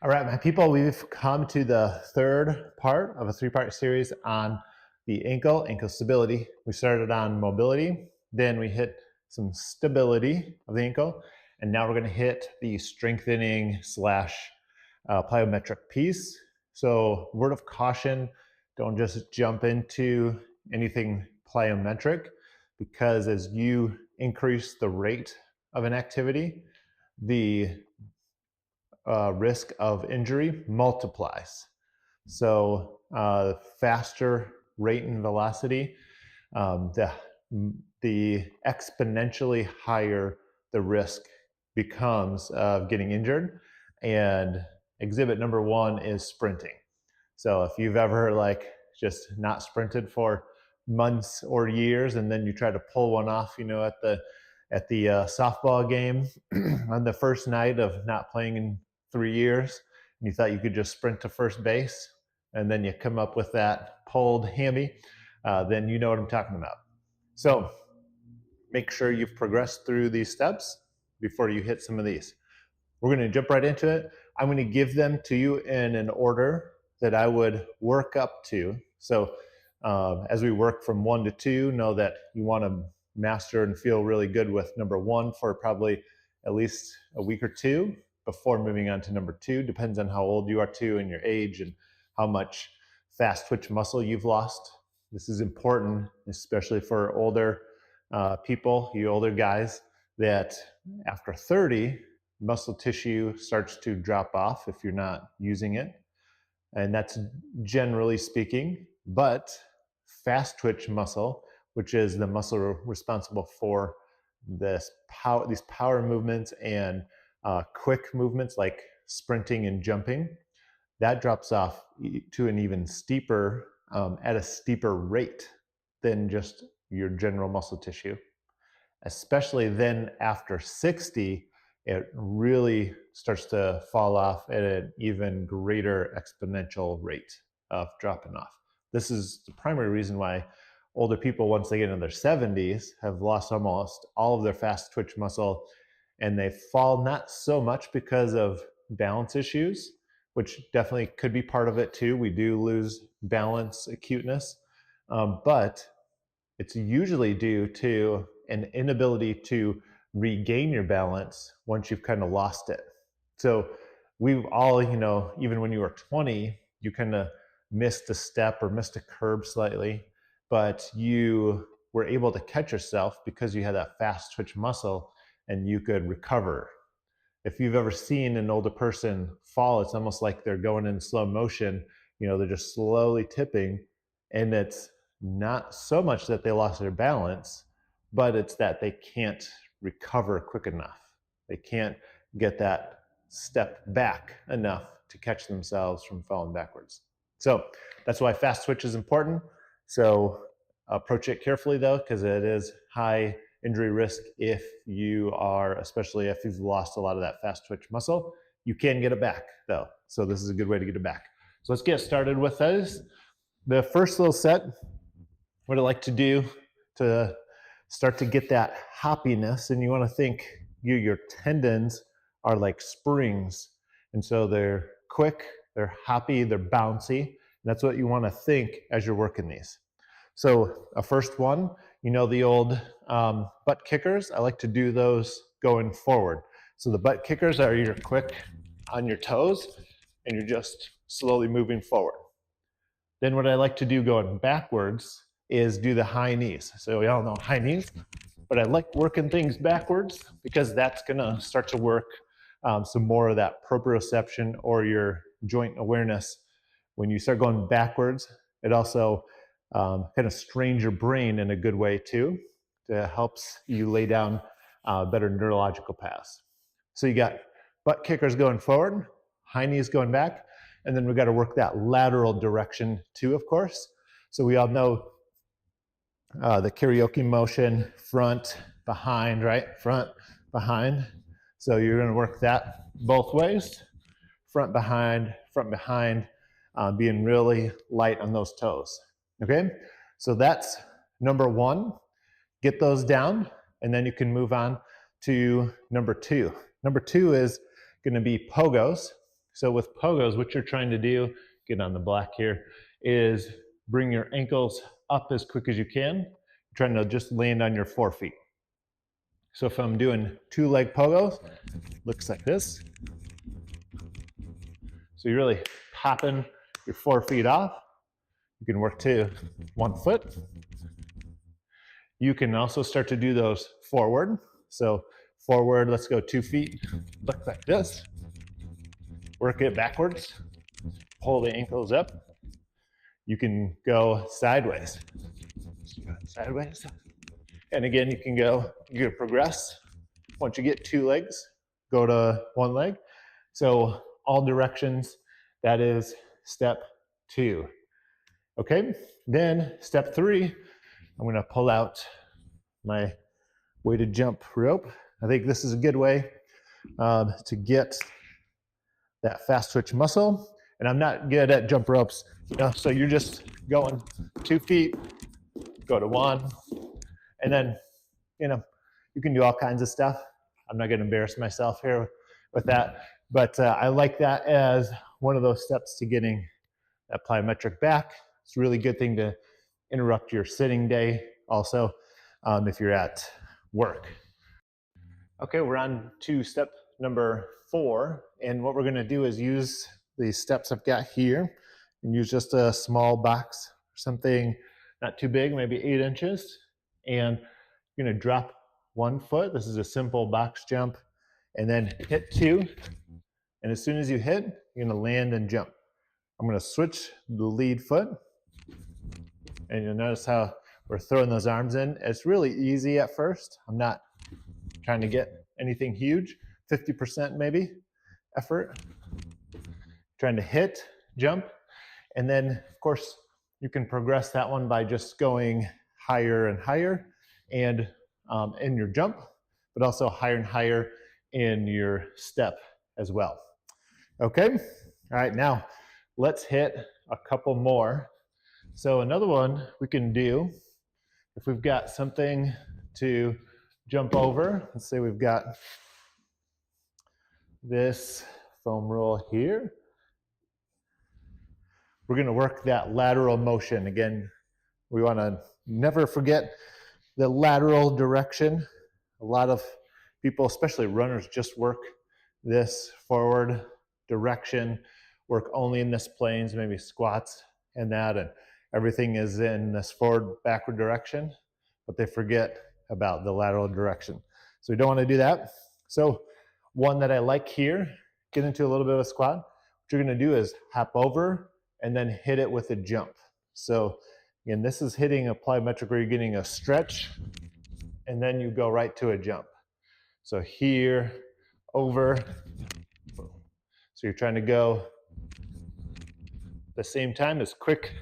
All right, my people, we've come to the third part of a three-part series on the ankle stability. We started on mobility, then we hit some stability of the ankle, and now we're going to hit the strengthening slash plyometric piece. So word of caution, don't just jump into anything plyometric, because as you increase the rate of an activity, the risk of injury multiplies. So faster rate and velocity, the exponentially higher the risk becomes of getting injured. And exhibit number one is sprinting. So if you've ever just not sprinted for months or years, and then you try to pull one off, at the softball game on the first night of not playing in 3 years, and you thought you could just sprint to first base, and then you come up with that pulled hammy, then you know what I'm talking about. So make sure you've progressed through these steps before you hit some of these. We're going to jump right into it. I'm going to give them to you in an order that I would work up to. So as we work from 1 to 2, know that you want to master and feel really good with number 1 for probably at least a week or 2 before moving on to number 2. Depends on how old you are too, and your age, and how much fast twitch muscle you've lost. This is important, especially for older people, you older guys, that after 30, muscle tissue starts to drop off if you're not using it. And that's generally speaking. But fast twitch muscle, which is the muscle responsible for these power movements and quick movements like sprinting and jumping, that drops off to an even steeper, at a steeper rate than just your general muscle tissue. Especially then after 60, it really starts to fall off at an even greater exponential rate of dropping off. This is the primary reason why older people, once they get in their 70s, have lost almost all of their fast twitch muscle, and they fall not so much because of balance issues, which definitely could be part of it too. We do lose balance acuteness, but it's usually due to an inability to regain your balance once you've kind of lost it. So we've all, even when you were 20, you kind of missed a step or missed a curb slightly, but you were able to catch yourself because you had that fast twitch muscle and you could recover. If you've ever seen an older person fall, it's almost like they're going in slow motion. They're just slowly tipping, and it's not so much that they lost their balance, but it's that they can't recover quick enough. They can't get that step back enough to catch themselves from falling backwards. So that's why fast twitch is important. So approach it carefully though, because it is high injury risk if you are, especially if you've lost a lot of that fast twitch muscle. You can get it back though. So this is a good way to get it back. So let's get started with those. The first little set, what I like to do to start to get that hoppiness, and you want to think your tendons are like springs, and so they're quick, they're hoppy, they're bouncy, and that's what you want to think as you're working these. So a first one, the old butt kickers. I like to do those going forward. So the butt kickers are you're quick on your toes and you're just slowly moving forward. Then what I like to do going backwards is do the high knees. So we all know high knees, but I like working things backwards because that's gonna start to work some more of that proprioception or your joint awareness. When you start going backwards, it also kind of strains your brain in a good way too. It helps you lay down better neurological paths. So you got butt kickers going forward, high knees going back, and then we've got to work that lateral direction too, of course. So we all know the karaoke motion, front, behind, right? Front, behind. So you're going to work that both ways, front, behind, being really light on those toes. Okay? So that's number 1. Get those down, and then you can move on to number 2. Number 2 is going to be pogos. So with pogos, what you're trying to do, get on the black here, is bring your ankles up as quick as you can. You're trying to just land on your forefeet. So if I'm doing 2-leg pogos, looks like this. So you're really popping your forefeet off. You can work to 1 foot. You can also start to do those forward. So forward, let's go 2 feet. Look like this. Work it backwards. Pull the ankles up. You can go sideways. Sideways. And again, you can progress. Once you get 2 legs, go to 1 leg. So all directions, that is step 2. Okay, then step 3, I'm gonna pull out my weighted jump rope. I think this is a good way to get that fast twitch muscle. And I'm not good at jump ropes, so you're just going 2 feet, go to 1, and then, you can do all kinds of stuff. I'm not gonna embarrass myself here with that, but I like that as one of those steps to getting that plyometric back. It's a really good thing to interrupt your sitting day also if you're at work. Okay, we're on to step number 4, and what we're gonna do is use these steps I've got here and use just a small box, something not too big, maybe 8 inches, and you're gonna drop 1 foot. This is a simple box jump, and then hit 2, and as soon as you hit, you're gonna land and jump. I'm gonna switch the lead foot, and you'll notice how we're throwing those arms in. It's really easy at first. I'm not trying to get anything huge, 50% maybe effort. Trying to hit, jump, and then of course you can progress that one by just going higher and higher and in your jump, but also higher and higher in your step as well. Okay, all right, now let's hit a couple more. So another one we can do, if we've got something to jump over, let's say we've got this foam roll here. We're gonna work that lateral motion. Again, we wanna never forget the lateral direction. A lot of people, especially runners, just work this forward direction, work only in this planes, maybe squats and that, and everything is in this forward, backward direction, but they forget about the lateral direction. So we don't wanna do that. So one that I like here, get into a little bit of a squat. What you're gonna do is hop over and then hit it with a jump. So again, this is hitting a plyometric where you're getting a stretch and then you go right to a jump. So here, over. So you're trying to go the same time as quick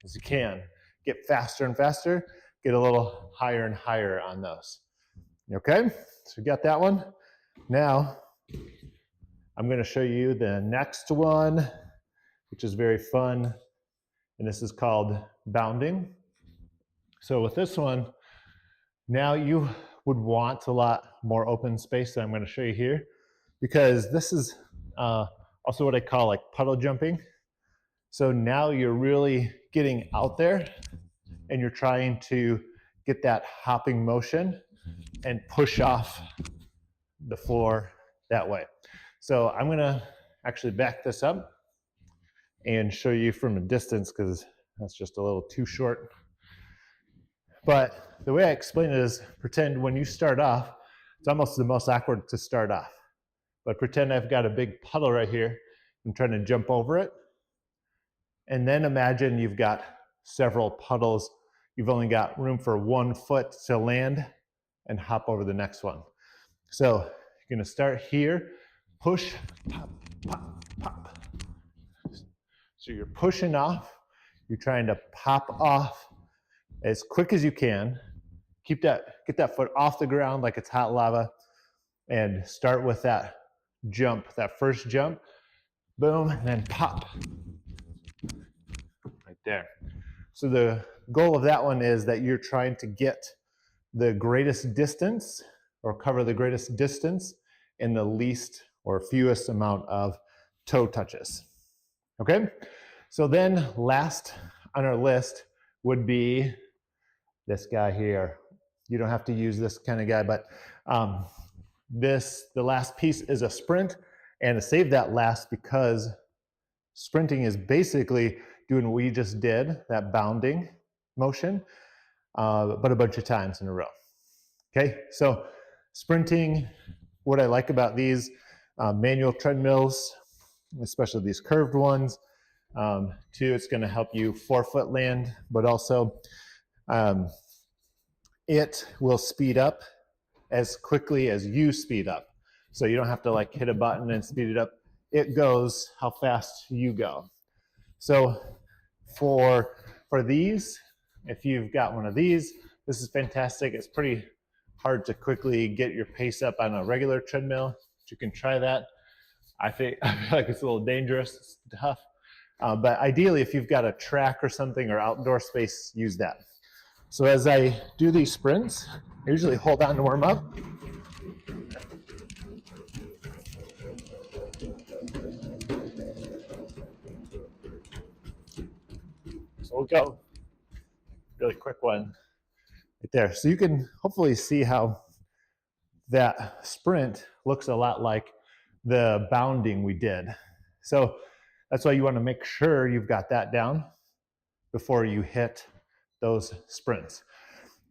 as you can. Get faster and faster, get a little higher and higher on those. Okay, so we got that one. Now, I'm gonna show you the next one, which is very fun, and this is called bounding. So with this one, now you would want a lot more open space that I'm gonna show you here, because this is also what I call like puddle jumping. So now you're really getting out there and you're trying to get that hopping motion and push off the floor that way. So I'm gonna actually back this up and show you from a distance because that's just a little too short. But the way I explain it is, pretend when you start off, it's almost the most awkward to start off. But pretend I've got a big puddle right here. I'm trying to jump over it. And then imagine you've got several puddles. You've only got room for 1 foot to land and hop over the next one. So you're gonna start here, push, pop, pop, pop. So you're pushing off, you're trying to pop off as quick as you can. Get that foot off the ground like it's hot lava, and start with that jump, that first jump, boom, and then pop. Right there. So the goal of that one is that you're trying to get the greatest distance or cover the greatest distance in the least or fewest amount of toe touches. Okay, so then last on our list would be this guy here. You don't have to use this kind of guy, but the last piece is a sprint, and to save that last because sprinting is basically doing what we just did, that bounding motion, but a bunch of times in a row. Okay, so sprinting, what I like about these manual treadmills, especially these curved ones, too, it's going to help you forefoot land, but also it will speed up as quickly as you speed up. So you don't have to like hit a button and speed it up. It goes how fast you go. So for these, if you've got one of these, this is fantastic. It's pretty hard to quickly get your pace up on a regular treadmill. You can try that. I feel like it's a little dangerous, it's tough. But ideally, if you've got a track or something or outdoor space, use that. So as I do these sprints, I usually hold on to warm up. So we'll go really quick one right there. So you can hopefully see how that sprint looks a lot like the bounding we did. So that's why you want to make sure you've got that down before you hit those sprints.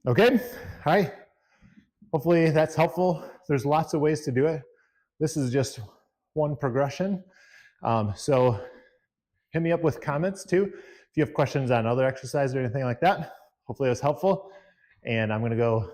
Okay, all right. Hopefully that's helpful. There's lots of ways to do it. This is just one progression. So hit me up with comments too if you have questions on other exercises or anything like that. Hopefully it was helpful. And I'm going to go